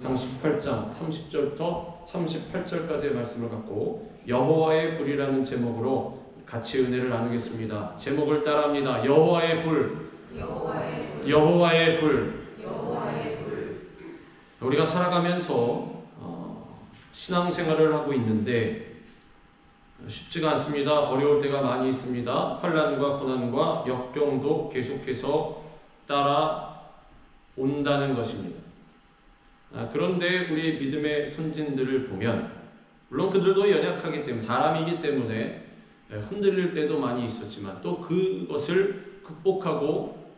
상 18장 30절부터 38절까지의 말씀을 갖고 여호와의 불이라는 제목으로 같이 은혜를 나누겠습니다. 제목을 따라합니다. 여호와의 불, 여호와의 불. 우리가 살아가면서 신앙생활을 하고 있는데 쉽지가 않습니다. 어려울 때가 많이 있습니다. 환난과 고난과 역경도 계속해서 따라온다는 것입니다. 그런데 우리 믿음의 선진들을 보면 물론 그들도 연약하기 때문에 사람이기 때문에 흔들릴 때도 많이 있었지만 또 그것을 극복하고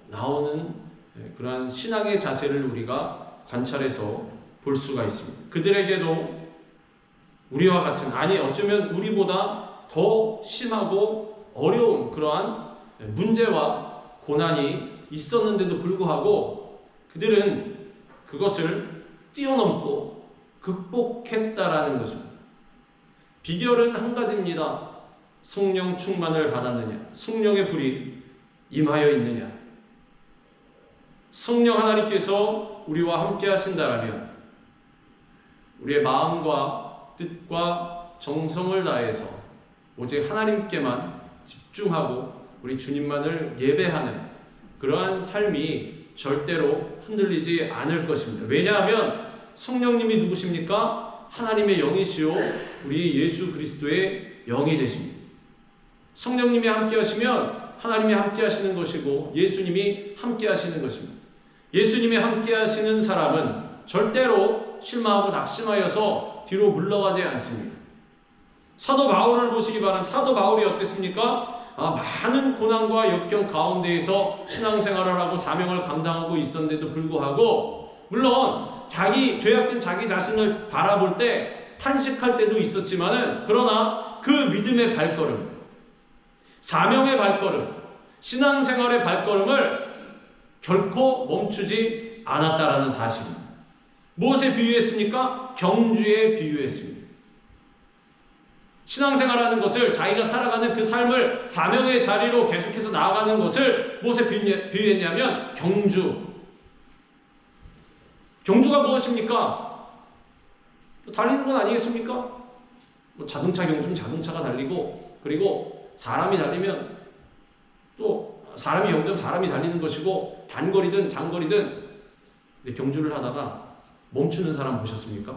나오는 그러한 신앙의 자세를 우리가 관찰해서 볼 수가 있습니다. 그들에게도 우리와 같은, 아니 어쩌면 우리보다 더 심하고 어려운 그러한 문제와 고난이 있었는데도 불구하고 그들은 그것을 뛰어넘고 극복했다라는 것입니다. 비결은 한 가지입니다. 성령 충만을 받았느냐, 성령의 불이 임하여 있느냐. 성령 하나님께서 우리와 함께 하신다라면 우리의 마음과 뜻과 정성을 다해서 오직 하나님께만 집중하고 우리 주님만을 예배하는 그러한 삶이 절대로 흔들리지 않을 것입니다. 왜냐하면 성령님이 누구십니까? 하나님의 영이시요 우리 예수 그리스도의 영이 되십니다. 성령님이 함께 하시면 하나님이 함께 하시는 것이고 예수님이 함께 하시는 것입니다. 예수님이 함께 하시는 사람은 절대로 실망하고 낙심하여서 뒤로 물러가지 않습니다. 사도 바울을 보시기 바랍니다. 사도 바울이 어땠습니까? 많은 고난과 역경 가운데에서 신앙생활을 하고 사명을 감당하고 있었는데도 불구하고 물론 죄악된 자기 자신을 바라볼 때 탄식할 때도 있었지만은 그러나 그 믿음의 발걸음, 사명의 발걸음, 신앙생활의 발걸음을 결코 멈추지 않았다라는 사실입니다. 무엇에 비유했습니까? 경주에 비유했습니다. 신앙생활하는 것을 자기가 살아가는 그 삶을 사명의 자리로 계속해서 나아가는 것을 무엇에 비유했냐면 경주. 경주가 무엇입니까? 달리는 건 아니겠습니까? 자동차 경주는 자동차가 달리고 그리고 사람이 달리면 또 사람이 경주면 사람이 달리는 것이고 단거리든 장거리든 경주를 하다가 멈추는 사람 보셨습니까?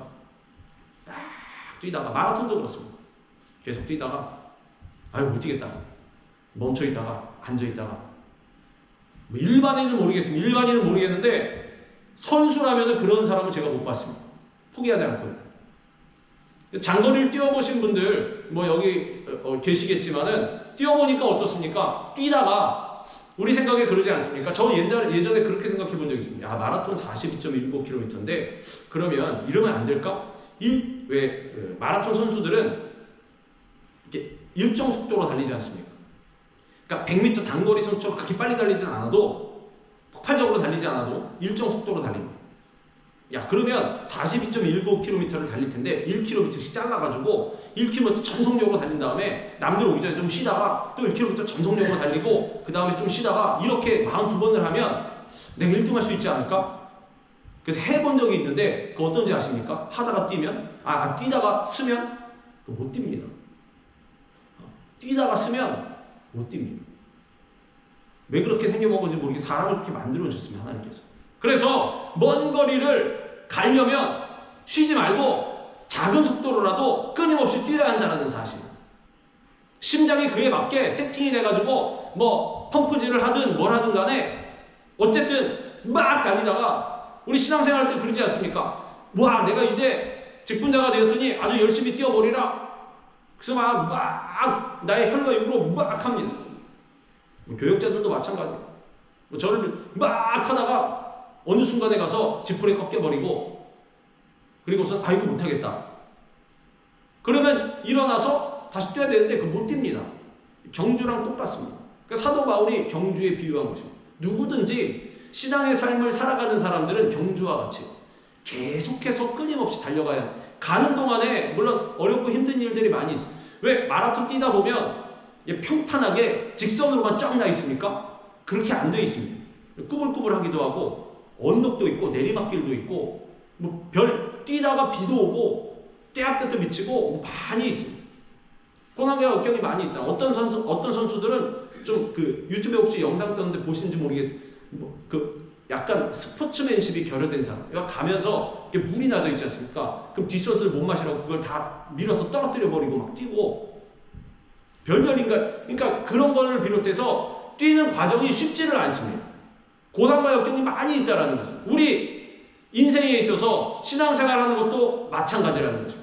막 뛰다가 마라톤도 그렇습니다. 계속 뛰다가 못 뛰겠다. 멈춰 있다가 앉아 있다가 일반인은 모르겠는데 선수라면 그런 사람은 제가 못 봤습니다. 포기하지 않고요. 장거리를 뛰어보신 분들 여기 계시겠지만은 뛰어보니까 어떻습니까? 뛰다가 우리 생각에 그러지 않습니까? 저 예전에 그렇게 생각해 본 적이 있습니다. 마라톤 42.19km인데 그러면 이러면 안 될까? 마라톤 선수들은 일정 속도로 달리지 않습니까? 그러니까 100m 단거리 선수처럼 그렇게 빨리 달리진 않아도 폭발적으로 달리지 않아도 일정 속도로 달립니다. 그러면 42.19km를 달릴 텐데 1km씩 잘라가지고 1km 전속력으로 달린 다음에 남들 오기 전에 좀 쉬다가 또 1km 전속력으로 달리고 그 다음에 좀 쉬다가 이렇게 42번을 하면 내가 1등 할 수 있지 않을까? 그래서 해본 적이 있는데 그거 어떤지 아십니까? 하다가 뛰면 뛰다가 쓰면 못 뜁니다. 뛰다가 쓰면 못 뜁니다. 왜 그렇게 생겨먹은지 모르겠어요. 사람을 그렇게 만들어 주셨습니다. 하나님께서. 그래서 먼 거리를 가려면 쉬지 말고 작은 속도로라도 끊임없이 뛰어야 한다는 사실. 심장이 그에 맞게 세팅이 돼가지고 펌프질을 하든 뭘 하든 간에 어쨌든 막 달리다가 우리 신앙생활 때 그러지 않습니까? 내가 이제 직분자가 되었으니 아주 열심히 뛰어버리라. 그래서 막 나의 혈과 육으로 막 합니다. 교역자들도 마찬가지예요. 저를 막 하다가 어느 순간에 가서 지푸레기 꺾여버리고 그리고서 이거 못하겠다. 그러면 일어나서 다시 뛰어야 되는데 못 뜁니다. 경주랑 똑같습니다. 그러니까 사도 바울이 경주에 비유한 것입니다. 누구든지 신앙의 삶을 살아가는 사람들은 경주와 같이 계속해서 끊임없이 달려가야 가는 동안에 물론 어렵고 힘든 일들이 많이 있어요. 왜? 마라톤 뛰다 보면 평탄하게 직선으로만 쫙 나 있습니까? 그렇게 안 돼 있습니다. 꾸불꾸불하기도 하고 언덕도 있고 내리막길도 있고 뭐 별 뛰다가 비도 오고 떼학볕도 미치고 뭐 많이 있습니다. 고난과 역경이 많이 있다. 어떤 선수들은 좀 그 유튜브에 혹시 영상 떴는데 보신지 모르겠, 그 약간 스포츠맨십이 결여된 사람. 가면서 이렇게 물이 나져 있지 않습니까? 그럼 뒷선수를 못 마시라고 그걸 다 밀어서 떨어뜨려 버리고 막 뛰고 별별 인간. 그러니까 그런 거를 비롯해서 뛰는 과정이 쉽지를 않습니다. 고난과 역경이 많이 있다라는 거죠. 우리 인생에 있어서 신앙생활하는 것도 마찬가지라는 거죠.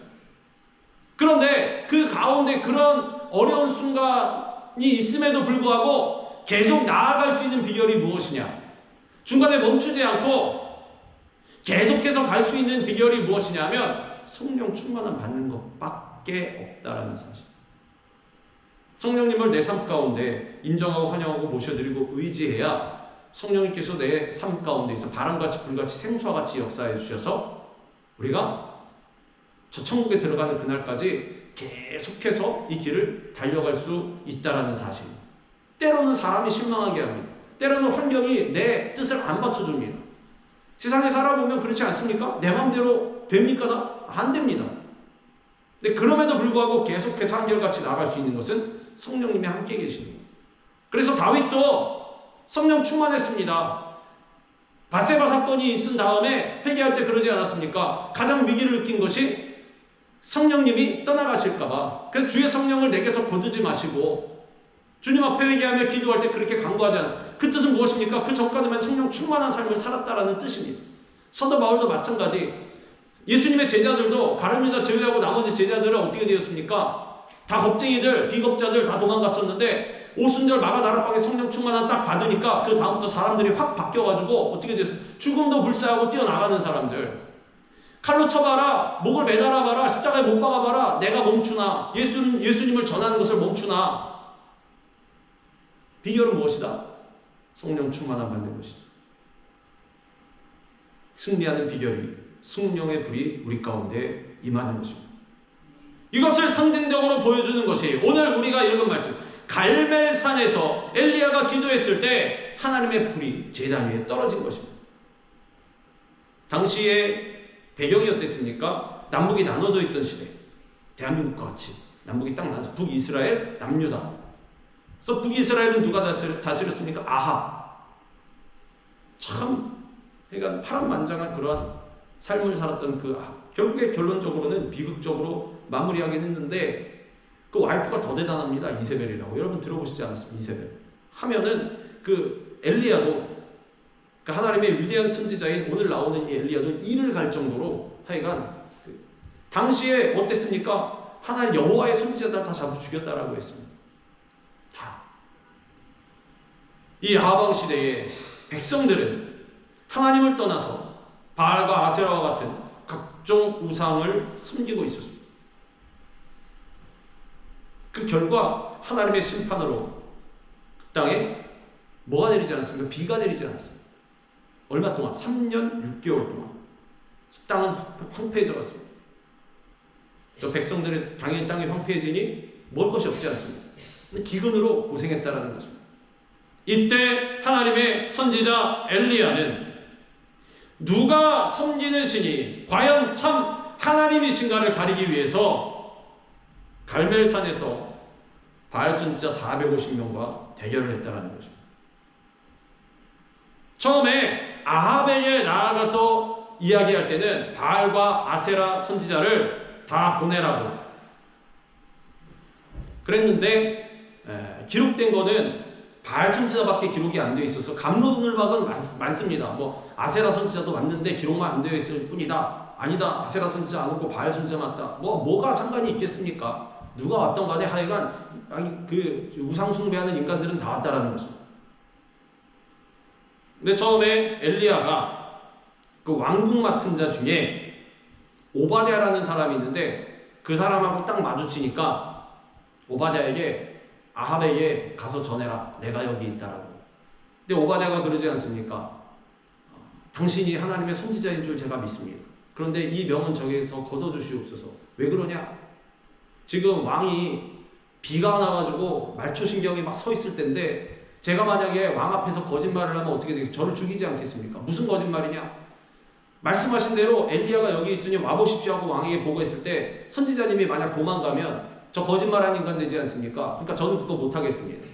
그런데 그 가운데 그런 어려운 순간이 있음에도 불구하고 계속 나아갈 수 있는 비결이 무엇이냐? 중간에 멈추지 않고 계속해서 갈 수 있는 비결이 무엇이냐면 성령 충만함 받는 것밖에 없다라는 사실. 성령님을 내 삶 가운데 인정하고 환영하고 모셔드리고 의지해야 성령님께서 내 삶 가운데서 바람같이 불같이 생수와 같이 역사해 주셔서 우리가 저 천국에 들어가는 그날까지 계속해서 이 길을 달려갈 수 있다라는 사실. 때로는 사람이 실망하게 합니다. 때로는 환경이 내 뜻을 안 받쳐줍니다. 세상에 살아보면 그렇지 않습니까? 내 마음대로 됩니까? 안 됩니다. 근데 그럼에도 불구하고 계속해서 한결같이 나갈 수 있는 것은 성령님이 함께 계십니다. 그래서 다윗도 성령 충만했습니다. 밧세바 사건이 있은 다음에 회개할 때 그러지 않았습니까? 가장 위기를 느낀 것이 성령님이 떠나가실까봐. 그래서 주의 성령을 내게서 거두지 마시고 주님 앞에 회개하며 기도할 때 그렇게 간구하지 않아요. 그 뜻은 무엇입니까? 그 전까지만 성령 충만한 삶을 살았다라는 뜻입니다. 사도 바울도 마찬가지. 예수님의 제자들도 가룟 유다 제외하고 나머지 제자들은 어떻게 되었습니까? 다 겁쟁이들, 비겁자들 다 도망갔었는데 오순절 마가다락방에 성령 충만한 딱 받으니까 그 다음부터 사람들이 확 바뀌어가지고 어떻게 됐어요? 죽음도 불사하고 뛰어나가는 사람들. 칼로 쳐봐라, 목을 매달아봐라, 십자가에 못 박아봐라, 내가 멈추나, 예수님을 전하는 것을 멈추나. 비결은 무엇이다? 성령 충만함 받는 것이다. 승리하는 비결이 성령의 불이 우리 가운데 임하는 것입니다. 이것을 상징적으로 보여주는 것이 오늘 우리가 읽은 말씀. 갈멜산에서 엘리야가 기도했을 때 하나님의 불이 제단 위에 떨어진 것입니다. 당시에 배경이 어땠습니까? 남북이 나눠져 있던 시대. 대한민국과 같이 남북이 딱 나눠서 북이스라엘, 남유다. 그래서 북이스라엘은 누가 다스렸습니까? 아합. 참 그러니까 파란만장한 그러한 삶을 살았던 그 결국에 결론적으로는 비극적으로 마무리하긴 했는데 그 와이프가 더 대단합니다. 이세벨이라고. 여러분 들어보시지 않았습니까? 이세벨. 하면은 그 엘리야도 그 하나님의 위대한 선지자인 오늘 나오는 이 엘리야도 이를 갈 정도로 하여간 당시에 어땠습니까? 하나님 여호와의 선지자들 다 잡아 죽였다라고 했습니다. 다. 이 아하방 시대에 백성들은 하나님을 떠나서 바알과 아세라와 같은 각종 우상을 섬기고 있었습니다. 그 결과 하나님의 심판으로 그 땅에 뭐가 내리지 않았습니까? 비가 내리지 않았습니다. 얼마 동안? 3년 6개월 동안 땅은 황폐해져 갔습니다. 저 백성들의 당연히 땅이 황폐해지니 먹을 것이 없지 않습니다. 기근으로 고생했다라는 것입니다. 이때 하나님의 선지자 엘리야는 누가 섬기는 신이 과연 참 하나님이신가를 가리기 위해서 갈멜산에서 바알 선지자 450명과 대결을 했다라는 것입니다. 처음에 아합에게 나아가서 이야기할 때는 바알과 아세라 선지자를 다 보내라고 그랬는데 기록된 거는 바알 선지자밖에 기록이 안 되어 있어서 갑론을박은 많습니다. 뭐 아세라 선지자도 왔는데 기록만 안 되어 있을 뿐이다. 아니다. 아세라 선지자 안 오고 바알 선지자 왔다. 뭐가 상관이 있겠습니까? 누가 왔던 간에 하여간 그 우상 숭배하는 인간들은 다 왔다라는 것입니다. 근데 처음에 엘리야가 그 왕궁 맡은 자 중에 오바댜라는 사람이 있는데 그 사람하고 딱 마주치니까 오바댜에게 아합에게 가서 전해라. 내가 여기 있다라고. 근데 오바댜가 그러지 않습니까? 당신이 하나님의 선지자인 줄 제가 믿습니다. 그런데 이 명은 저기에서 걷어주시옵소서. 왜 그러냐? 지금 왕이 비가 나가지고 말초신경이 막 서 있을 텐데 제가 만약에 왕 앞에서 거짓말을 하면 어떻게 되겠어요? 저를 죽이지 않겠습니까? 무슨 거짓말이냐? 말씀하신 대로 엘리야가 여기 있으니 와보십시오 하고 왕에게 보고했을 때 선지자님이 만약 도망가면 저 거짓말하는 인간 되지 않습니까? 그러니까 저는 그거 못하겠습니다.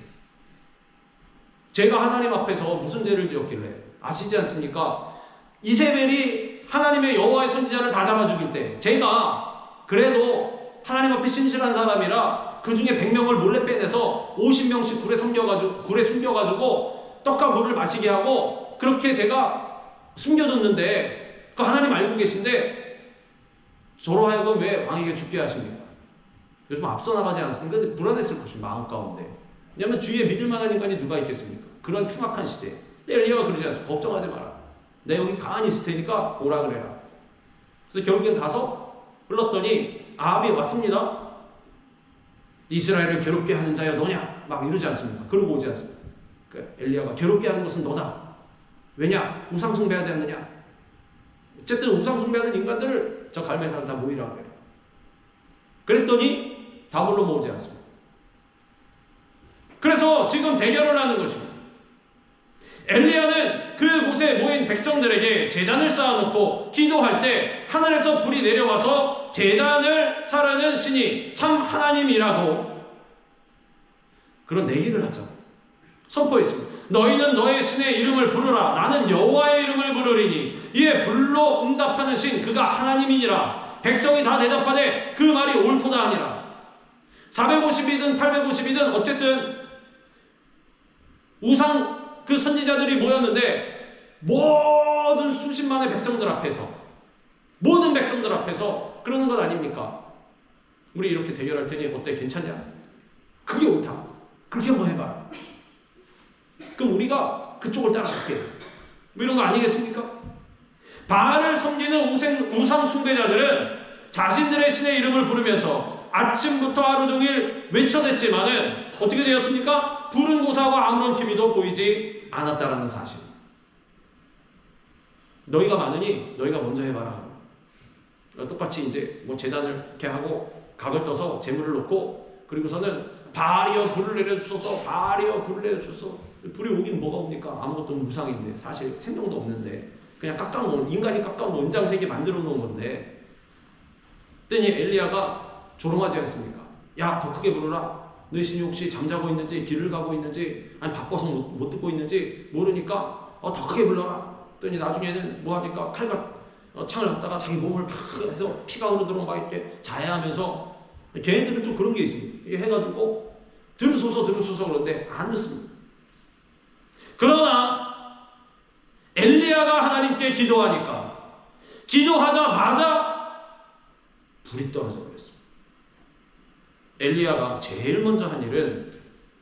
제가 하나님 앞에서 무슨 죄를 지었길래 아시지 않습니까? 이세벨이 하나님의 여호와의 선지자를 다 잡아 죽일 때 제가 그래도 하나님 앞에 신실한 사람이라 그 중에 100명을 몰래 빼내서 50명씩 굴에 숨겨가지고 떡과 물을 마시게 하고 그렇게 제가 숨겨줬는데 그 하나님 알고 계신데 저로 하여금 왜 왕에게 죽게 하십니까? 요즘 앞서 나가지 않습니까? 근데 불안했을 것입니다. 마음 가운데. 왜냐하면 주위에 믿을 만한 인간이 누가 있겠습니까? 그런 흉악한 시대에. 근데 엘리야가 그러지 않습니다. 걱정하지 마라. 내가 여기 가만히 있을 테니까 오라 그래라. 그래서 결국엔 가서 불렀더니 아합이 왔습니다. 이스라엘을 괴롭게 하는 자여 너냐? 막 이러지 않습니까? 그러고 오지 않습니까? 그러니까 엘리야가 괴롭게 하는 것은 너다. 왜냐? 우상 숭배하지 않느냐? 어쨌든 우상 숭배하는 인간들을 저 갈멜산에 다 모이라 그래요. 그랬더니 다물로 모으지 않습니다. 그래서 지금 대결을 하는 것입니다. 엘리야는 그곳에 모인 백성들에게 제단을 쌓아놓고 기도할 때 하늘에서 불이 내려와서 제단을 사르는 신이 참 하나님이라고 그런 내기를 하죠. 선포했습니다. 너희는 너의 신의 이름을 부르라. 나는 여호와의 이름을 부르리니 이에 불로 응답하는 신 그가 하나님이니라. 백성이 다 대답하되 그 말이 옳도다 하니라. 450이든 850이든 어쨌든 우상 그 선지자들이 모였는데 모든 수십만의 백성들 앞에서 모든 백성들 앞에서 그러는 것 아닙니까? 우리 이렇게 대결할 테니 어때? 괜찮냐? 그게 옳다. 그렇게 한번 해봐라. 그럼 우리가 그쪽을 따라갈게. 뭐 이런 거 아니겠습니까? 바알을 섬기는 우상 숭배자들은 자신들의 신의 이름을 부르면서 아침부터 하루 종일 외쳐댔지만은 어떻게 되었습니까? 푸른 고사와 아무런 기미도 보이지 않았다라는 사실. 너희가 많으니 너희가 먼저 해봐라. 똑같이 이제 뭐 제단을 이렇게 하고 각을 떠서 재물을 놓고 그리고서는 바알이여 불을 내려주소서, 바알이여 불을 내려주소서. 불이 오긴 뭐가 옵니까? 아무것도 없는 우상인데 사실 생명도 없는데 그냥 깎아놓은 인간이 깎아놓은 은장색이 만들어 놓은 건데 그랬더니 엘리야가 조롱하지 않습니까? 야, 더 크게 부르라. 너희 신이 혹시 잠자고 있는지 길을 가고 있는지 아니 바빠서 못 듣고 있는지 모르니까 더 크게 불러라. 그랬더니 나중에는 뭐합니까? 칼과 창을 갖다가 자기 몸을 막 해서 피가 흐르도록 막 이렇게 자해하면서 걔네들은 좀 그런 게 있습니다. 이게 해가지고 들으소서 그러는데 안 듣습니다. 그러나 엘리야가 하나님께 기도하니까 기도하자마자 불이 떨어져 버렸습니다. 엘리야가 제일 먼저 한 일은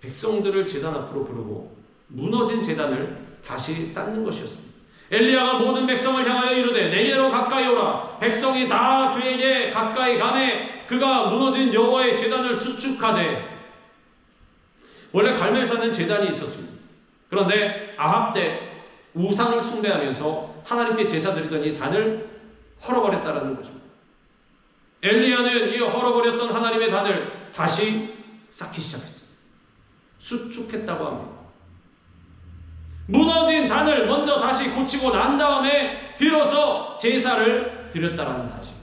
백성들을 제단 앞으로 부르고 무너진 제단을 다시 쌓는 것이었습니다. 엘리야가 모든 백성을 향하여 이르되 내게로 가까이 오라. 백성이 다 그에게 가까이 가매 그가 무너진 여호와의 제단을 수축하되. 원래 갈멜산은 제단이 있었습니다. 그런데 아합 때 우상을 숭배하면서 하나님께 제사 드리더니 단을 헐어버렸다라는 것입니다. 엘리야는 이 헐어버렸던 하나님의 단을 다시 쌓기 시작했습니다. 수축했다고 합니다. 무너진 단을 먼저 다시 고치고 난 다음에 비로소 제사를 드렸다라는 사실.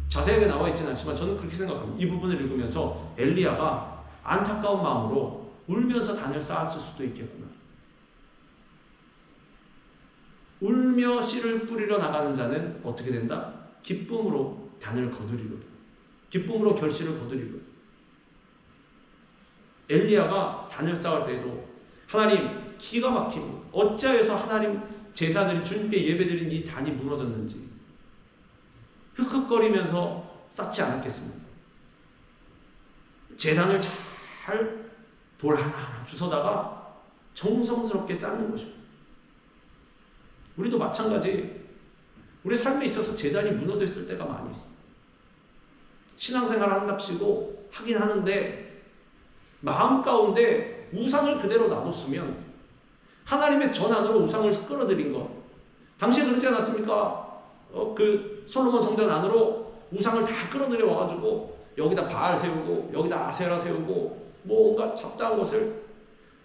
자세하게 나와 있지는 않지만 저는 그렇게 생각합니다. 이 부분을 읽으면서 엘리야가 안타까운 마음으로 울면서 단을 쌓았을 수도 있겠구나. 울며 씨를 뿌리러 나가는 자는 어떻게 된다? 기쁨으로 단을 거두리로다. 기쁨으로 결실을 거두리로다. 엘리야가 단을 쌓을 때도 하나님 기가 막히고 어찌하여서 하나님 제사들이 주님께 예배드린 이 단이 무너졌는지 흑흑거리면서 쌓지 않았겠습니까? 제단을 잘 돌 하나하나 주워다가 정성스럽게 쌓는 것입니다. 우리도 마찬가지 우리 삶에 있어서 제단이 무너져 있을 때가 많이 있습니다. 신앙생활 한답시고 하긴 하는데 마음 가운데 우상을 그대로 놔뒀으면 하나님의 전 안으로 우상을 끌어들인 것. 당시에 그러지 않았습니까? 그 솔로몬 성전 안으로 우상을 다 끌어들여 와가지고 여기다 바알 세우고 여기다 아세라 세우고 뭔가 잡다한 것을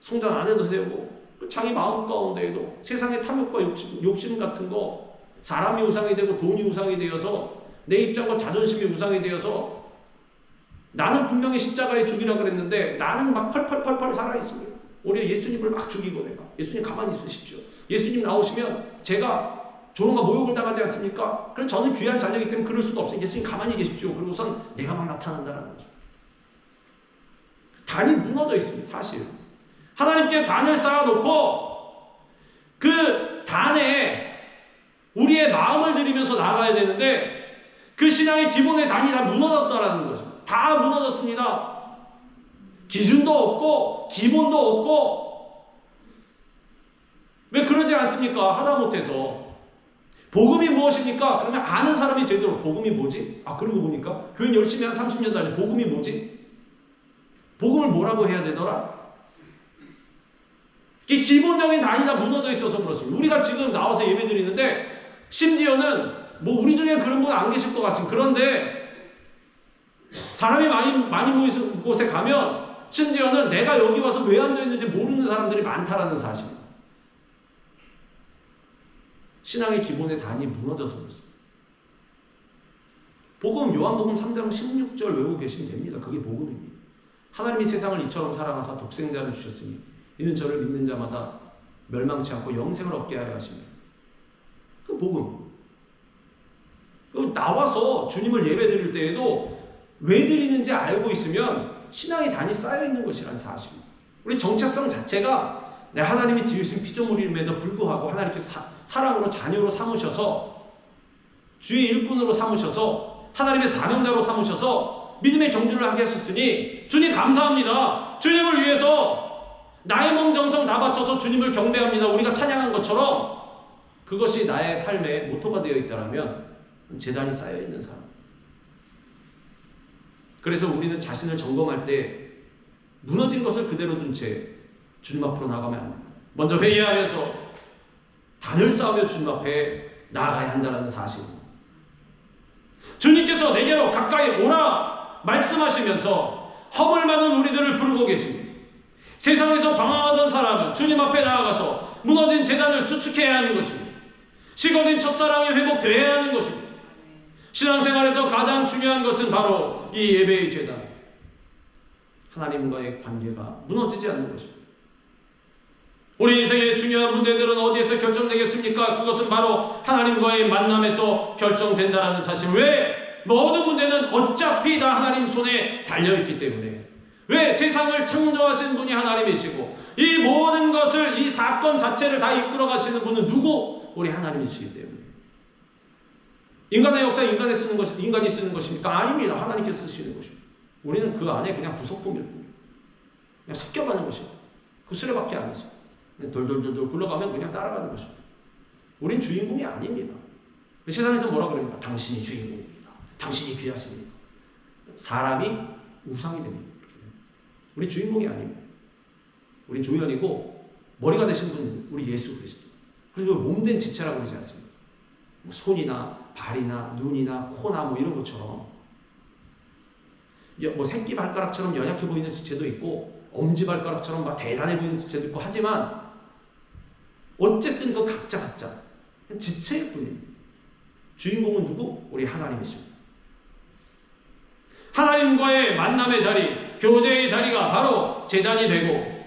성전 안에도 세우고 자기 마음 가운데에도 세상의 탐욕과 욕심 같은 거, 사람이 우상이 되고 돈이 우상이 되어서 내 입장과 자존심이 우상이 되어서 나는 분명히 십자가에 죽이라 그랬는데 나는 막 펄펄펄펄 살아있습니다. 오히려 예수님을 막 죽이고 내가 예수님 가만히 있으십시오. 예수님 나오시면 제가 조롱과 모욕을 당하지 않습니까? 그래서 저는 귀한 자녀이기 때문에 그럴 수가 없어요. 예수님 가만히 계십시오. 그리고선 내가 막 나타난다는 거죠. 단이 무너져 있습니다. 사실 하나님께 단을 쌓아놓고 그 단에 우리의 마음을 들이면서 나아가야 되는데 그 신앙의 기본의 단이 다 무너졌다라는 거죠. 다 무너졌습니다. 기준도 없고 기본도 없고. 왜 그러지 않습니까? 하다못해서 복음이 무엇입니까? 그러면 아는 사람이 제대로 복음이 뭐지? 그러고 보니까 교회 열심히 한 30년 다니 복음이 뭐지? 복음을 뭐라고 해야 되더라? 이 기본적인 단이 다 무너져 있어서 그렇습니다. 우리가 지금 나와서 예배 드리는데 심지어는 뭐 우리 중에 그런 분 안 계실 것 같습니다. 그런데 사람이 많이 모인 곳에 가면 심지어는 내가 여기 와서 왜 앉아있는지 모르는 사람들이 많다라는 사실. 신앙의 기본의 단이 무너져서 그렇습니다. 복음 요한복음 3장 16절 외우고 계시면 됩니다. 그게 복음입니다. 하나님이 세상을 이처럼 사랑하사 독생자를 주셨으니 이는 저를 믿는 자마다 멸망치 않고 영생을 얻게 하려 하시며. 그 복음. 나와서 주님을 예배 드릴 때에도 왜 드리는지 알고 있으면 신앙의 단이 쌓여있는 것이라는 사실. 우리 정체성 자체가 내 하나님이 지으신 피조물임에도 불구하고 하나님께 사랑으로 자녀로 삼으셔서 주의 일꾼으로 삼으셔서 하나님의 사명자로 삼으셔서 믿음의 경주를 하게 하셨으니 주님 감사합니다. 주님을 위해서 나의 몸 정성 다 바쳐서 주님을 경배합니다. 우리가 찬양한 것처럼 그것이 나의 삶의 모토가 되어 있다면 재단이 쌓여있는 사람. 그래서 우리는 자신을 점검할 때 무너진 것을 그대로 둔 채 주님 앞으로 나가면 안 됩니다. 먼저 회개하면서 단을 쌓으며 주님 앞에 나아가야 한다는 사실입니다. 주님께서 내게로 가까이 오라 말씀하시면서 허물 많은 우리들을 부르고 계십니다. 세상에서 방황하던 사람은 주님 앞에 나아가서 무너진 재단을 수축해야 하는 것입니다. 식어진 첫사랑이 회복되어야 하는 것입니다. 신앙생활에서 가장 중요한 것은 바로 이 예배의 재단, 하나님과의 관계가 무너지지 않는 것입니다. 우리 인생의 중요한 문제들은 어디에서 결정되겠습니까? 그것은 바로 하나님과의 만남에서 결정된다는 사실. 왜? 모든 문제는 어차피 다 하나님 손에 달려있기 때문에. 왜? 세상을 창조하신 분이 하나님이시고 이 모든 것을, 이 사건 자체를 다 이끌어 가시는 분은 누구? 우리 하나님이시기 때문에. 인간의 역사 인간이 쓰는 것입니까? 아닙니다. 하나님께서 쓰시는 것입니다. 우리는 그 안에 그냥 부속품일 뿐입니다. 그냥 섞여가는 것입니다. 그 수레바퀴 안에서 돌돌돌돌 굴러가면 그냥 따라가는 것입니다. 우린 주인공이 아닙니다. 세상에서 뭐라 그럽니까? 당신이 주인공입니다. 당신이 귀하십니다. 사람이 우상이 됩니다. 우리 주인공이 아닙니다. 우린 조연이고 머리가 되신 분은 우리 예수 그리스도. 그리고 몸된 지체라고 그러지 않습니다. 뭐 손이나 발이나 눈이나 코나 뭐 이런 것처럼 뭐 새끼발가락처럼 연약해 보이는 지체도 있고 엄지발가락처럼 막 대단해 보이는 지체도 있고 하지만 어쨌든 그 각자 지체일 뿐입니다. 주인공은 누구? 우리 하나님이십니다. 하나님과의 만남의 자리, 교제의 자리가 바로 제단이 되고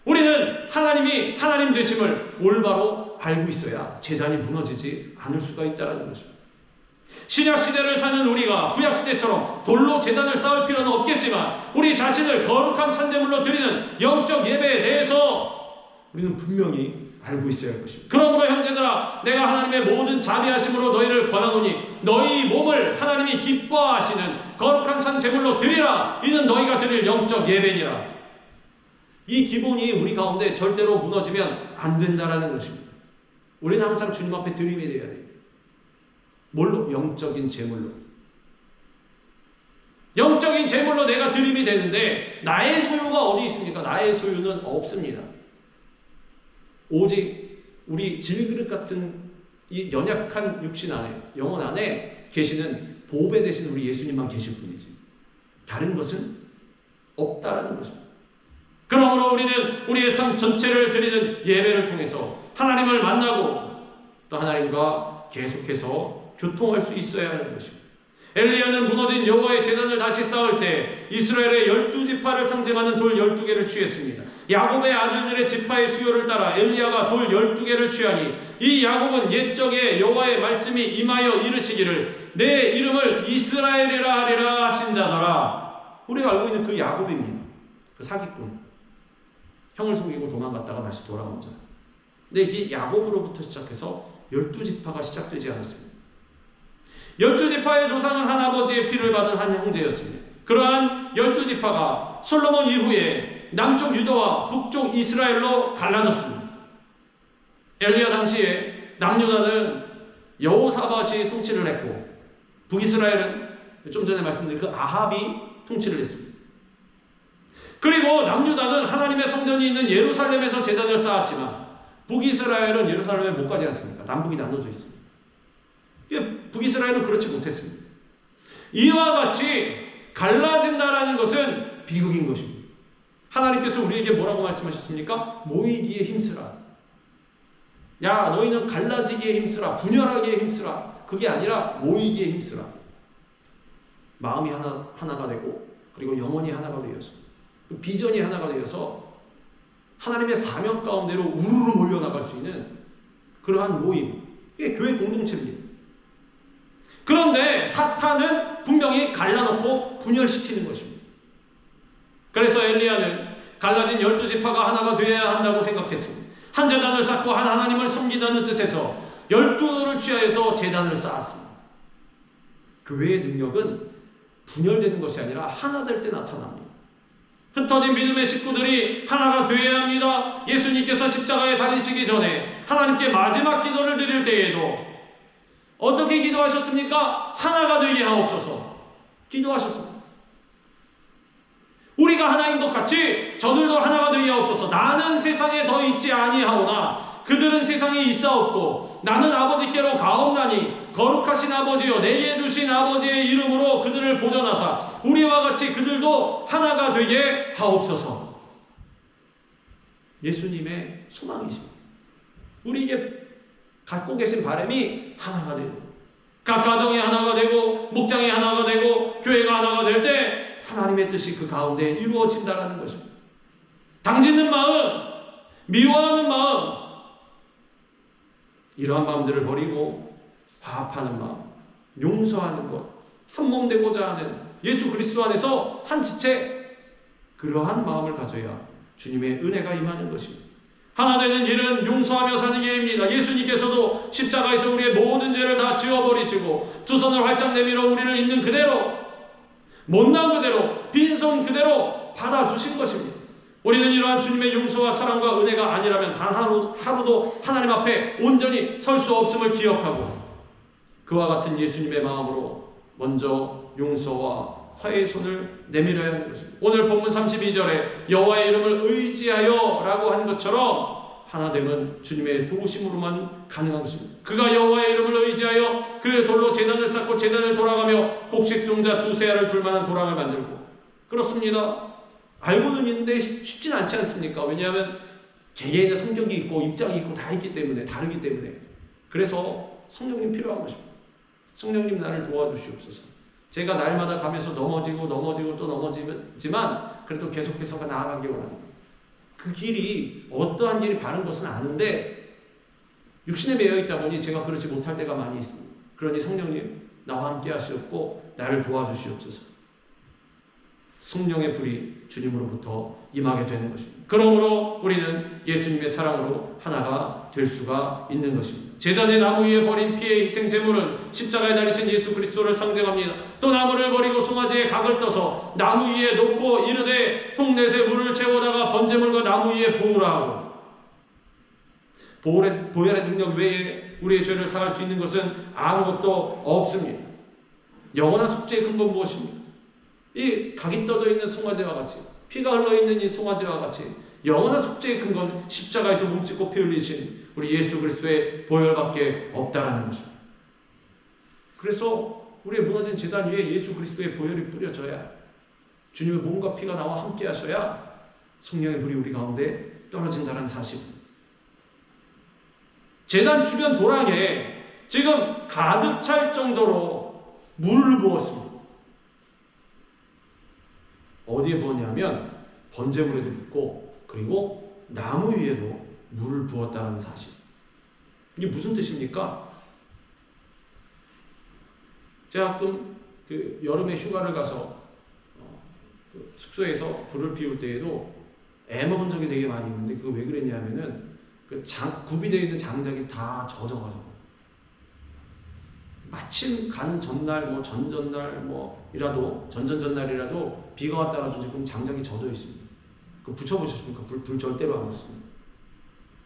우리는 하나님이 하나님 되심을 올바로 알고 있어야 제단이 무너지지 않을 수가 있다는 것입니다. 신약시대를 사는 우리가 구약시대처럼 돌로 제단을 쌓을 필요는 없겠지만 우리 자신을 거룩한 산제물로 드리는 영적 예배에 대해서 우리는 분명히 알고 있어야 할 것입니다. 그러므로 형제들아, 내가 하나님의 모든 자비하심으로 너희를 권하노니 너희 몸을 하나님이 기뻐하시는 거룩한 산 제물로 드리라. 이는 너희가 드릴 영적 예배니라. 이 기본이 우리 가운데 절대로 무너지면 안 된다라는 것입니다. 우리는 항상 주님 앞에 드림이 되어야 됩니다. 뭘로? 영적인 제물로. 영적인 제물로 내가 드림이 되는데 나의 소유가 어디 있습니까? 나의 소유는 없습니다. 오직 우리 질그릇 같은 이 연약한 육신 안에, 영혼 안에 계시는 보배 되신 우리 예수님만 계실 뿐이지 다른 것은 없다라는 것입니다. 그러므로 우리는 우리의 삶 전체를 드리는 예배를 통해서 하나님을 만나고 또 하나님과 계속해서 교통할 수 있어야 하는 것입니다. 엘리야는 무너진 여호와의 제단을 다시 쌓을 때 이스라엘의 12지파를 상징하는 돌 12개를 취했습니다. 야곱의 아들들의 지파의 수요를 따라 엘리야가 돌 12개를 취하니 이 야곱은 옛적에 여호와의 말씀이 임하여 이르시기를 내 이름을 이스라엘이라 하리라 하신 자더라. 우리가 알고 있는 그 야곱입니다. 그 사기꾼, 형을 속이고 도망갔다가 다시 돌아온 자. 근데 이 야곱으로부터 시작해서 12지파가 시작되지 않았습니다. 12지파의 조상은 한 아버지의 피를 받은 한 형제였습니다. 그러한 12지파가 솔로몬 이후에 남쪽 유다와 북쪽 이스라엘로 갈라졌습니다. 엘리야 당시에 남유다는 여호사밧이 통치를 했고 북이스라엘은 좀 전에 말씀드린 그 아합이 통치를 했습니다. 그리고 남유다는 하나님의 성전이 있는 예루살렘에서 제단을 쌓았지만 북이스라엘은 예루살렘에 못 가지 않습니까? 남북이 나눠져 있습니다. 북이스라엘은 그렇지 못했습니다. 이와 같이 갈라진다라는 것은 비극인 것입니다. 하나님께서 우리에게 뭐라고 말씀하셨습니까? 모이기에 힘쓰라. 야, 너희는 갈라지기에 힘쓰라. 분열하기에 힘쓰라. 그게 아니라 모이기에 힘쓰라. 마음이 하나가 되고 그리고 영혼이 하나가 되어서 비전이 하나가 되어서 하나님의 사명 가운데로 우르르 몰려나갈 수 있는 그러한 모임. 이게 교회 공동체입니다. 그런데 사탄은 분명히 갈라놓고 분열시키는 것입니다. 그래서 엘리야는 갈라진 12지파가 하나가 되어야 한다고 생각했습니다. 한 제단을 쌓고 한 하나님을 섬긴다는 뜻에서 12돌을 취하여서 제단을 쌓았습니다. 교회의 능력은 분열되는 것이 아니라 하나 될 때 나타납니다. 흩어진 믿음의 식구들이 하나가 되어야 합니다. 예수님께서 십자가에 달리시기 전에 하나님께 마지막 기도를 드릴 때에도 어떻게 기도하셨습니까? 하나가 되게 하옵소서 기도하셨습니다. 우리가 하나인 것 같이 저들도 하나가 되게 하옵소서. 나는 세상에 더 있지 아니하오나 그들은 세상에 있사옵고 나는 아버지께로 가옵나니 거룩하신 아버지여 내게 주신 아버지의 이름으로 그들을 보전하사 우리와 같이 그들도 하나가 되게 하옵소서. 예수님의 소망이십니다. 우리에게 갖고 계신 바람이 하나가 되고 각 가정이 하나가 되고 목장이 하나가 되고 교회가 하나가 될 때 하나님의 뜻이 그 가운데 이루어진다는 것입니다. 당짓는 마음, 미워하는 마음, 이러한 마음들을 버리고 화합하는 마음, 용서하는 것, 한몸 되고자 하는 예수 그리스도 안에서 한 지체, 그러한 마음을 가져야 주님의 은혜가 임하는 것입니다. 하나 되는 일은 용서하며 사는 일입니다. 예수님께서도 십자가에서 우리의 모든 죄를 다 지워버리시고 두 손을 활짝 내밀어 우리를 있는 그대로 못난 그대로 빈손 그대로 받아주신 것입니다. 우리는 이러한 주님의 용서와 사랑과 은혜가 아니라면 단 하루도 하나님 앞에 온전히 설 수 없음을 기억하고 그와 같은 예수님의 마음으로 먼저 용서와 화해의 손을 내밀어야 하는 것입니다. 오늘 본문 32절에 여호와의 이름을 의지하여 라고 한 것처럼 하나됨은 주님의 도우심으로만 가능한 것입니다. 그가 여호와의 이름을 의지하여 그 돌로 제단을 쌓고 제단을 돌아가며 곡식종자 두세 알을 둘 만한 도랑을 만들고 그렇습니다. 알고는 있는데 쉽진 않지 않습니까? 왜냐하면 개개인의 성격이 있고 입장이 있고 다 있기 때문에 다르기 때문에 그래서 성령님 필요한 것입니다. 성령님 나를 도와주시옵소서. 제가 날마다 가면서 넘어지고 또 넘어지지만 그래도 계속해서 나아가기 원합니다. 그 길이 어떠한 길이 바른 것은 아는데 육신에 매여 있다 보니 제가 그렇지 못할 때가 많이 있습니다. 그러니 성령님 나와 함께 하시옵고 나를 도와주시옵소서. 성령의 불이 주님으로부터 임하게 되는 것입니다. 그러므로 우리는 예수님의 사랑으로 하나가 될 수가 있는 것입니다. 제단의 나무 위에 버린 피의 희생 제물은 십자가에 달리신 예수 그리스도를 상징합니다. 또 나무를 버리고 송아지의 각을 떠서 나무 위에 놓고 이르되 통넷에 물을 채워다가 번제물과 나무 위에 부으라 하고 보혈의 능력 외에 우리의 죄를 사할 수 있는 것은 아무것도 없습니다. 영원한 속죄의 근본 무엇입니까? 이 각이 떠져 있는 송아지와 같이 피가 흘러있는 이 송아지와 같이 영원한 속죄의 근거는 십자가에서 몸짓고 피 흘리신 우리 예수 그리스도의 보혈밖에 없다라는 것입니다. 그래서 우리의 무너진 제단 위에 예수 그리스도의 보혈이 뿌려져야 주님의 몸과 피가 나와 함께 하셔야 성령의 불이 우리 가운데 떨어진다는 사실. 제단 주변 도랑에 지금 가득 찰 정도로 물을 부었습니다. 어디에 부었냐면 번제물에도 붓고 그리고 나무 위에도 물을 부었다는 사실. 이게 무슨 뜻입니까? 제가 가끔 그 여름에 휴가를 가서 그 숙소에서 불을 피울 때에도 애 먹은 적이 되게 많이 있는데 그거 왜 그랬냐면은 그 구비되어 있는 장작이 다 젖어가지고 마침 가는 전날 뭐 전전날 뭐이라도 전전전날이라도 비가 왔다가도 지금 장작이 젖어 있습니다. 그 붙여보셨습니까? 불 절대로 안 붙습니다.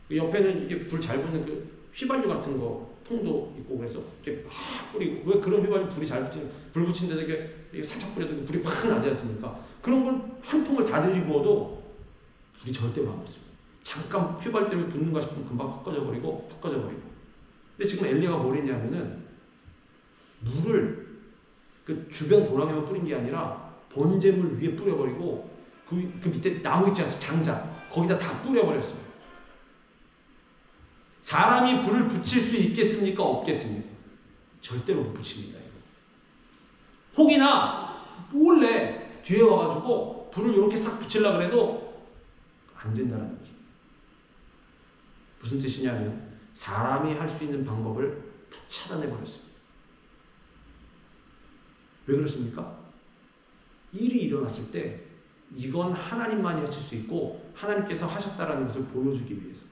그 옆에는 이게 불 잘 붙는 그 휘발유 같은 거 통도 있고 그래서 이렇게 막 뿌리고 왜 그런 휘발유 불이 잘 붙이는 불 붙인 데도 이렇게 살짝 뿌려도 불이 확 나지 않습니까? 그런 걸 한 통을 다 들이부어도 불이 절대로 안 붙습니다. 잠깐 휘발유 때문에 붙는가 싶으면 금방 확 꺼져버리고. 근데 지금 엘리야가 뭘 했냐면은 물을 그 주변 도랑에만 뿌린 게 아니라 번제물 위에 뿌려버리고 그 밑에 나무 있지 않습니까? 장작 거기다 다 뿌려버렸어요. 사람이 불을 붙일 수 있겠습니까? 없겠습니까? 절대로 못 붙입니다. 이거. 혹이나 몰래 뒤에 와가지고 불을 이렇게 싹 붙이려고 해도 안 된다는 거죠. 무슨 뜻이냐면 사람이 할 수 있는 방법을 다 차단해버렸습니다. 왜 그렇습니까? 일이 일어났을 때 이건 하나님만이 하실 수 있고 하나님께서 하셨다라는 것을 보여주기 위해서.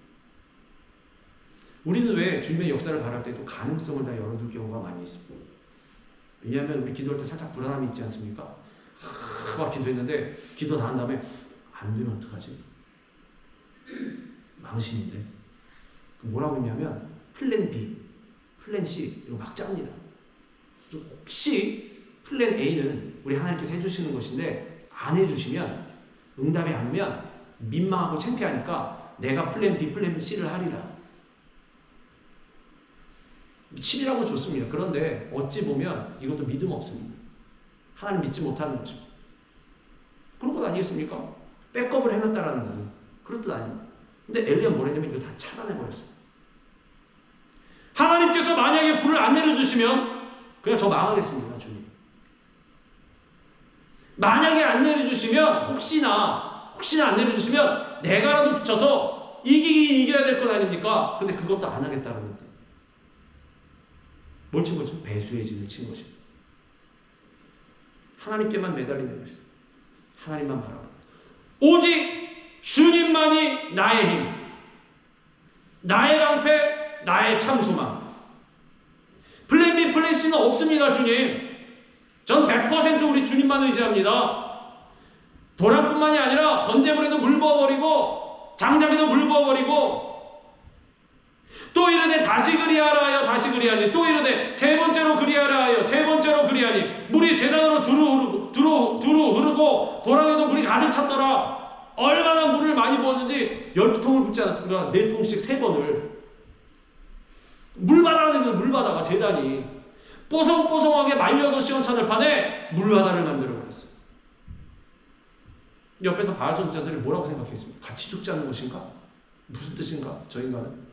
우리는 왜 주님의 역사를 바랄 때도 가능성을 다 열어둘 경우가 많이 있습니다. 왜냐하면 우리 기도할 때 살짝 불안함이 있지 않습니까? 막 기도했는데 기도 다 한 다음에 안 되면 어떡하지? 망신인데. 뭐라고 했냐면 플랜 B, 플랜 C 이거 막 짭니다. 혹시 플랜 A는 우리 하나님께서 해주시는 것인데 안 해주시면 응답이 안 오면 민망하고 창피하니까 내가 플랜 B, 플랜 C를 하리라. 칩이라고 좋습니다. 그런데 어찌 보면 이것도 믿음 없습니다. 하나님 믿지 못하는 거죠. 그런 것 아니겠습니까? 백업을 해놨다라는 거는 그런 뜻 아닙니다. 근데 엘리야는 뭘 했냐면 이거 다 차단해버렸어요. 하나님께서 만약에 불을 안 내려주시면 그냥 저 망하겠습니다. 주님. 만약에 안 내려주시면 혹시나 안 내려주시면 내가라도 붙여서 이겨야 될 것 아닙니까? 근데 그것도 안 하겠다는 뜻. 뭘 친 거죠? 배수의 진을 친 것입니다. 하나님께만 매달리는 것입니다. 하나님만 바라보고 오직 주님만이 나의 힘, 나의 방패, 나의 참소망. 플랜 B, 플랜 C는 없습니다. 주님. 전 100% 우리 주님만 의지합니다. 도랑뿐만이 아니라 번제물에도 물 부어버리고 장작에도 물 부어버리고 또 이르되 다시 그리하라 하여 다시 그리하니 또 이르되 세 번째로 그리하라 하여 세 번째로 그리하니 물이 제단으로 두루 흐르고 도랑에도 물이 가득 찼더라. 얼마나 물을 많이 부었는지 12통을 붓지 않았습니까? 4통씩 3번을 물바다가 제단이 뽀송뽀송하게 말려도 시원찮을 판에 물바다를 만들어버렸어요. 옆에서 바알 선지자들이 뭐라고 생각했습니까? 같이 죽지 않는 것인가? 무슨 뜻인가? 저 인간은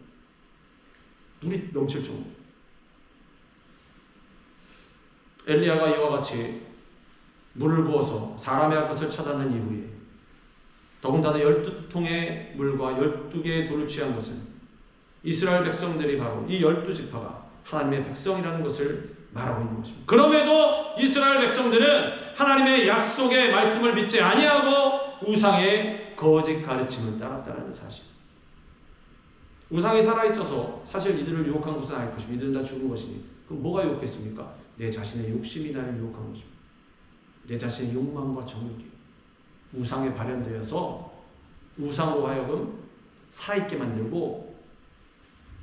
물이 넘칠 정도. 엘리야가 이와 같이 물을 부어서 사람의 할 것을 차단한 이후에 더군다나 12통의 물과 12개의 돌을 취한 것은 이스라엘 백성들이 바로 이 12지파가 하나님의 백성이라는 것을 말하고 있는 것입니다. 그럼에도 이스라엘 백성들은 하나님의 약속의 말씀을 믿지 아니하고 우상의 거짓 가르침을 따랐다는 사실. 우상이 살아있어서 사실 이들을 유혹한 것은 아닐 것입니다. 이들은 다 죽은 것이니 그럼 뭐가 유혹했습니까? 내 자신의 욕심이 나를 유혹한 것입니다. 내 자신의 욕망과 정욕이 우상에 발현되어서 우상으로 하여금 살아있게 만들고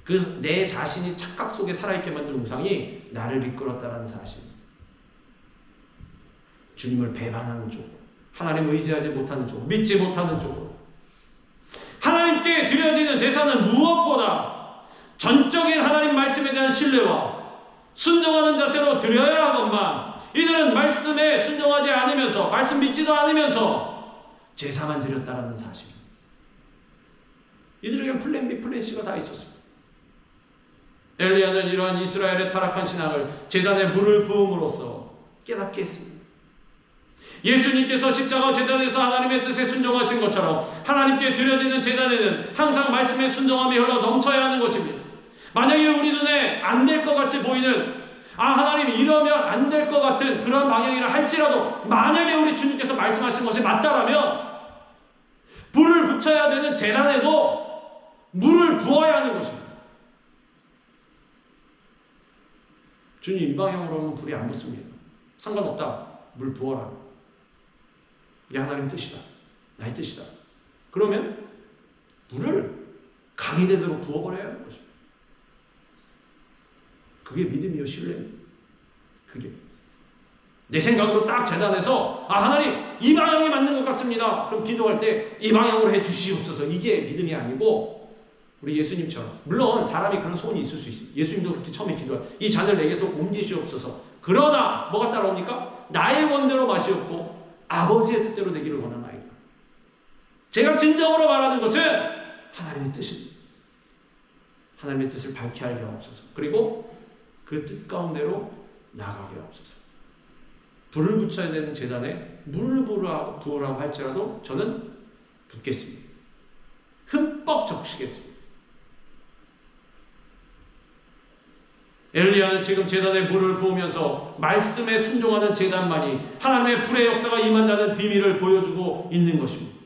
그래서 내 자신이 착각 속에 살아있게 만든 우상이 나를 이끌었다는 사실. 주님을 배반하는 쪽으로, 하나님을 의지하지 못하는 쪽으로, 믿지 못하는 쪽으로. 하나님께 드려지는 제사는 무엇보다 전적인 하나님 말씀에 대한 신뢰와 순종하는 자세로 드려야 하건만 이들은 말씀에 순종하지 않으면서 말씀 믿지도 않으면서 제사만 드렸다라는 사실. 이들에게는 플랜 B, 플랜 C가 다 있었습니다. 엘리야는 이러한 이스라엘의 타락한 신앙을 제단에 물을 부음으로써 깨닫게 했습니다. 예수님께서 십자가 제단에서 하나님의 뜻에 순종하신 것처럼 하나님께 드려지는 제단에는 항상 말씀의 순종함이 흘러 넘쳐야 하는 것입니다. 만약에 우리 눈에 안 될 것 같이 보이는, 하나님 이러면 안 될 것 같은 그런 방향이라 할지라도 만약에 우리 주님께서 말씀하신 것이 맞다라면 불을 붙여야 되는 제단에도 물을 부어야 하는 것입니다. 주님 이 방향으로는 불이 안 붙습니다. 상관없다. 물 부어라. 이게 하나님 뜻이다. 나의 뜻이다. 그러면 물을 강이 되도록 부어버려야 하는 것입니다. 그게 믿음이요 신뢰입니다. 그게 내 생각으로 딱 재단해서 하나님 이 방향이 맞는 것 같습니다. 그럼 기도할 때 이 방향으로 해 주시옵소서. 이게 믿음이 아니고 우리 예수님처럼, 물론 사람이 그런 소원이 있을 수 있어요. 예수님도 그렇게 처음에 기도할 이 잔을 내게서 옮기시옵소서. 그러나 뭐가 따라옵니까? 나의 원대로 마시옵고 아버지의 뜻대로 되기를 원하나이다. 제가 진정으로 말하는 것은 하나님의 뜻입니다. 하나님의 뜻을 밝게 하게 하옵소서. 그리고 그 뜻 가운데로 나아가게 하옵소서. 불을 붙여야 되는 제단에 물을 부으라고 할지라도 저는 붓겠습니다. 흠뻑 적시겠습니다. 엘리야는 지금 제단에 물을 부으면서 말씀에 순종하는 제단만이 하나님의 불의 역사가 임한다는 비밀을 보여주고 있는 것입니다.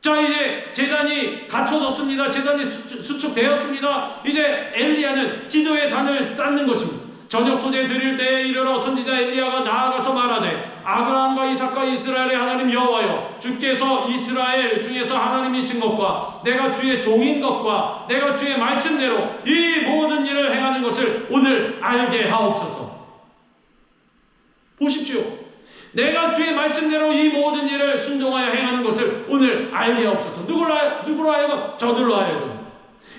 자, 이제 제단이 갖춰졌습니다. 제단이 수축되었습니다. 이제 엘리야는 기도의 단을 쌓는 것입니다. 저녁 소재 드릴 때에 이르러 선지자 엘리야가 나아가서 말하되 아브라함과 이삭과 이스라엘의 하나님 여호와여, 주께서 이스라엘 중에서 하나님이신 것과 내가 주의 종인 것과 내가 주의 말씀대로 이 모든 일을 행하는 것을 오늘 알게 하옵소서. 보십시오. 내가 주의 말씀대로 이 모든 일을 순종하여 행하는 것을 오늘 알게 하옵소서. 누구로 하여금? 저들로 하여금.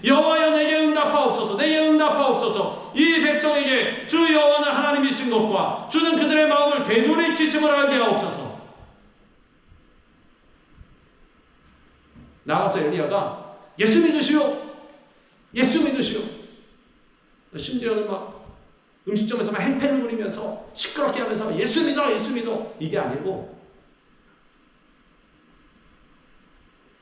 여호와여 내게 응답하옵소서. 내게 응답하옵소서. 이 백성에게 주 여호와는 하나님이신 것과 주는 그들의 마음을 되돌이키심을 알게 하옵소서. 나가서 엘리야가 예수 믿으시오, 예수 믿으시오. 심지어는 막 음식점에서 막 행패를 부리면서 시끄럽게 하면서 예수 믿어, 예수 믿어. 이게 아니고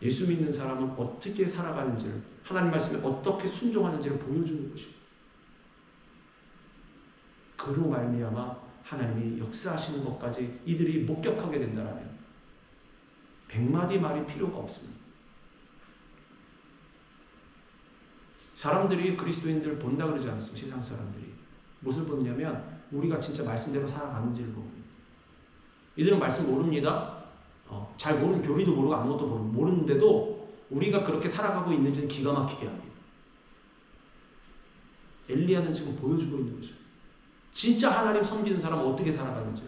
예수 믿는 사람은 어떻게 살아가는지를, 하나님 말씀에 어떻게 순종하는지를 보여주는 것입니다. 그로 말미암아 하나님이 역사하시는 것까지 이들이 목격하게 된다면 100마디 말이 필요가 없습니다. 사람들이 그리스도인들을 본다 그러지 않습니다. 세상 사람들이 무엇을 보냐면 우리가 진짜 말씀대로 살아가는지를 봅니다. 이들은 말씀 모릅니다. 잘 모르는, 교리도 모르고 아무것도 모르는데도 우리가 그렇게 살아가고 있는지는 기가 막히게 합니다. 엘리야는 지금 보여주고 있는 거죠. 진짜 하나님 섬기는 사람은 어떻게 살아가는지.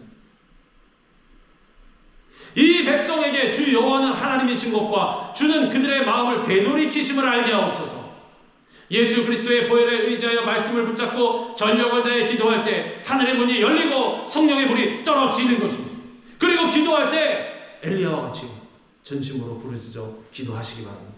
이 백성에게 주 여호와는 하나님이신 것과 주는 그들의 마음을 되돌이키심을 알게 하옵소서. 예수 그리스도의 보혈에 의지하여 말씀을 붙잡고 전력을 다해 기도할 때 하늘의 문이 열리고 성령의 불이 떨어지는 것입니다. 그리고 기도할 때 엘리야와 같이 전심으로 부르짖어 기도하시기 바랍니다.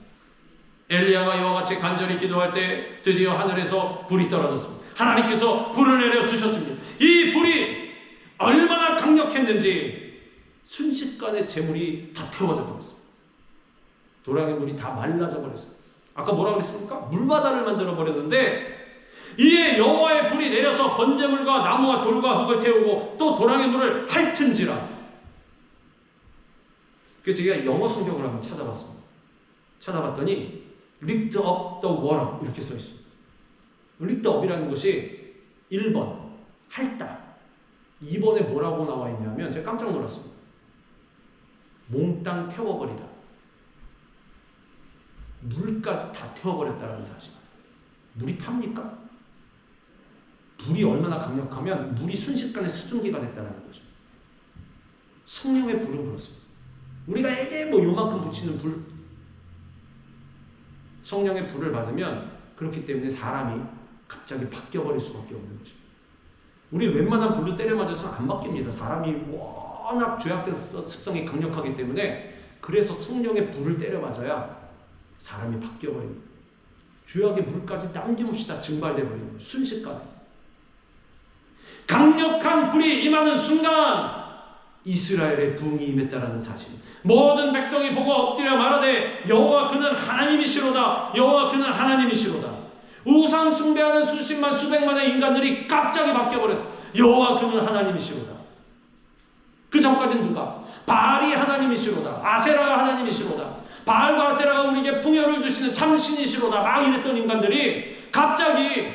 엘리야가 이와 같이 간절히 기도할 때 드디어 하늘에서 불이 떨어졌습니다. 하나님께서 불을 내려 주셨습니다. 이 불이 얼마나 강력했는지 순식간에 재물이 다 태워져 버렸습니다. 도랑의 물이 다 말라져 버렸습니다. 아까 뭐라 그랬습니까? 물바다를 만들어 버렸는데 이에 여호와의 불이 내려서 번제물과 나무와 돌과 흙을 태우고 또 도랑의 물을 핥은지라. 그래서 제가 영어 성경을 한번 찾아봤습니다. 찾아봤더니 lift up the water 이렇게 써 있습니다. lift up이라는 것이 1번 핥다, 2번에 뭐라고 나와 있냐면 제가 깜짝 놀랐습니다. 몽땅 태워버리다. 물까지 다 태워버렸다는 사실. 물이 탑니까? 불이 얼마나 강력하면 물이 순식간에 수증기가 됐다는 거죠. 성령의 불은 그렇습니다. 우리가 에게 뭐 요만큼 붙이는 불, 성령의 불을 받으면 그렇기 때문에 사람이 갑자기 바뀌어버릴 수밖에 없는 거죠. 우리 웬만한 불로 때려 맞아서는 안 바뀝니다. 사람이 워낙 죄악된 습성이 강력하기 때문에 그 그래서 성령의 불을 때려 맞아야 사람이 바뀌어버립니다. 죄악의 물까지 남김없이 다 증발돼 버리는 거예요. 순식간에. 강력한 불이 임하는 순간 이스라엘의 부흥이 임했다라는 사실. 모든 백성이 보고 엎드려 말하되 여호와 그는 하나님이시로다. 여호와 그는 하나님이시로다. 우상 숭배하는 수십만 수백만의 인간들이 갑자기 바뀌어버렸어. 여호와 그는 하나님이시로다. 그 전까지는 누가? 바알이 하나님이시로다. 아세라가 하나님이시로다. 바알과 아세라가 우리에게 풍요를 주시는 참신이시로다. 막 이랬던 인간들이 갑자기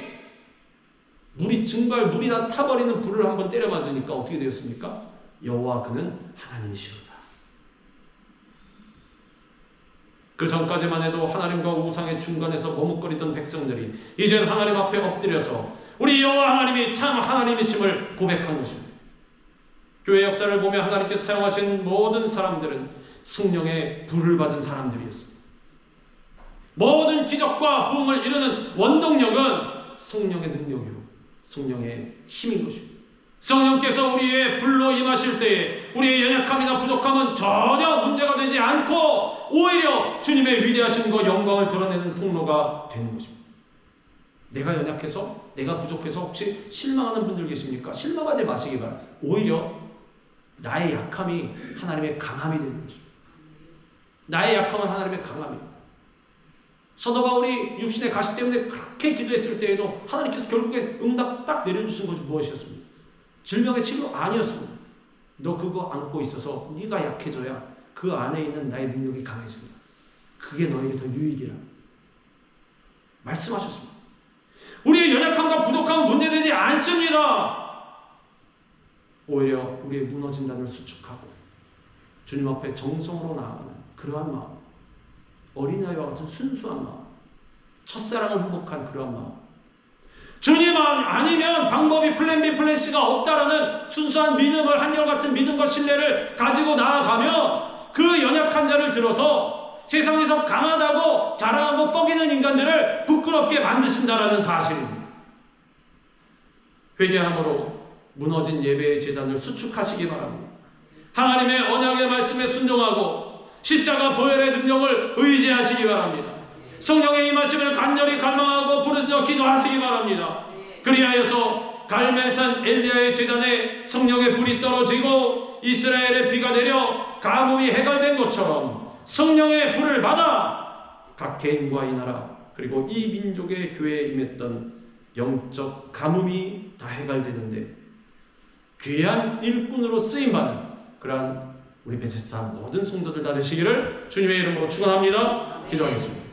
물이 다 타버리는 불을 한번 때려 맞으니까 어떻게 되었습니까? 여호와 그는 하나님이시로다. 그 전까지만 해도 하나님과 우상의 중간에서 머뭇거리던 백성들이 이젠 하나님 앞에 엎드려서 우리 여호와 하나님이 참 하나님이심을 고백한 것입니다. 교회 역사를 보며 하나님께서 사용하신 모든 사람들은 성령의 불을 받은 사람들이었습니다. 모든 기적과 부흥을 이루는 원동력은 성령의 능력이요 성령의 힘인 것입니다. 성령께서 우리의 불로 임하실 때에 우리의 연약함이나 부족함은 전혀 문제가 되지 않고 오히려 주님의 위대하심과 영광을 드러내는 통로가 되는 것입니다. 내가 연약해서, 내가 부족해서 혹시 실망하는 분들 계십니까? 실망하지 마시기 바랍니다. 오히려 나의 약함이 하나님의 강함이 되는 것입니다. 나의 약함은 하나님의 강함이에요. 사도 바울이 육신의 가시 때문에 그렇게 기도했을 때에도 하나님께서 결국에 응답 딱 내려주신 것이 무엇이었습니까? 질병의 치료 아니었습니다. 너 그거 안고 있어서 네가 약해져야 그 안에 있는 나의 능력이 강해집니다. 그게 너에게 더 유익이라 말씀하셨습니다. 우리의 연약함과 부족함은 문제되지 않습니다. 오히려 우리의 무너진 단을 수축하고 주님 앞에 정성으로 나아가는 그러한 마음, 어린아이와 같은 순수한 마음, 첫사랑을 회복한 그러한 마음, 주님 아니면 방법이 플랜 B, 플랜 C가 없다라는 순수한 믿음을, 한결같은 믿음과 신뢰를 가지고 나아가면 그 연약한 자를 들어서 세상에서 강하다고 자랑하고 뻐기는 인간들을 부끄럽게 만드신다라는 사실입니다. 회개함으로 무너진 예배의 제단을 수축하시기 바랍니다. 하나님의 언약의 말씀에 순종하고 십자가 보혈의 능력을 의지하시기 바랍니다. 성령의 임하심을 간절히 갈망하고 부르짖어 기도하시기 바랍니다. 그리하여서 갈멜산 엘리야의 제단에 성령의 불이 떨어지고 이스라엘의 비가 내려 가뭄이 해결된 것처럼 성령의 불을 받아 각 개인과 이 나라 그리고 이 민족의 교회에 임했던 영적 가뭄이 다 해결되는데 귀한 일꾼으로 쓰임받는 그러한 우리 베세사 모든 성도들 다 되시기를 주님의 이름으로 축원합니다. 기도하겠습니다.